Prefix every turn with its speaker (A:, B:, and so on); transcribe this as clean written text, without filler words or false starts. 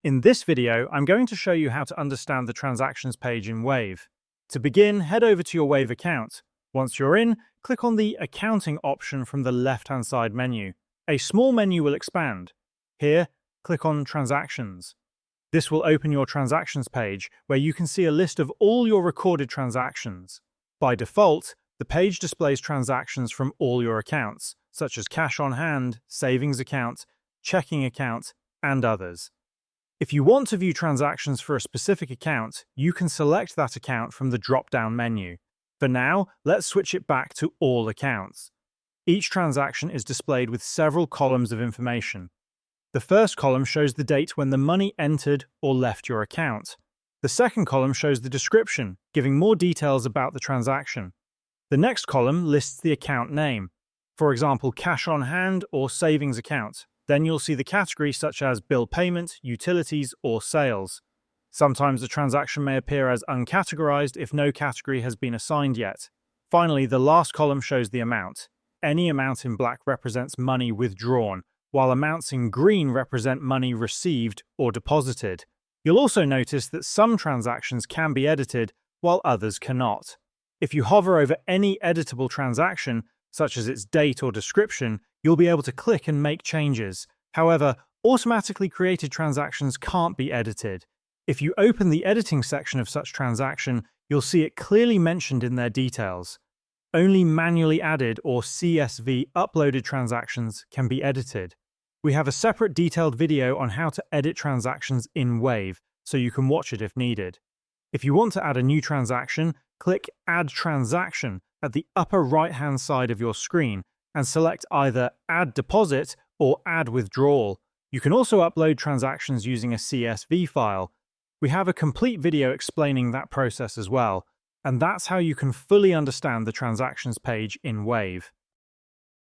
A: In this video, I'm going to show you how to understand the transactions page in Wave. To begin, head over to your Wave account. Once you're in, click on the Accounting option from the left-hand side menu. A small menu will expand. Here, click on Transactions. This will open your Transactions page, where you can see a list of all your recorded transactions. By default, the page displays transactions from all your accounts, such as cash on hand, savings account, checking account, and others. If you want to view transactions for a specific account, you can select that account from the drop-down menu. For now, let's switch it back to all accounts. Each transaction is displayed with several columns of information. The first column shows the date when the money entered or left your account. The second column shows the description, giving more details about the transaction. The next column lists the account name, for example, cash on hand or savings account. Then you'll see the category such as bill payment, utilities, or sales. Sometimes the transaction may appear as uncategorized if no category has been assigned yet. Finally, the last column shows the amount. Any amount in black represents money withdrawn, while amounts in green represent money received or deposited. You'll also notice that some transactions can be edited, while others cannot. If you hover over any editable transaction, such as its date or description, you'll be able to click and make changes. However, automatically created transactions can't be edited. If you open the editing section of such transaction, you'll see it clearly mentioned in their details. Only manually added or CSV uploaded transactions can be edited. We have a separate detailed video on how to edit transactions in Wave, so you can watch it if needed. If you want to add a new transaction, click Add Transaction at the upper right-hand side of your screen and select either Add Deposit or Add Withdrawal. You can also upload transactions using a CSV file. We have a complete video explaining that process as well, and that's how you can fully understand the transactions page in Wave.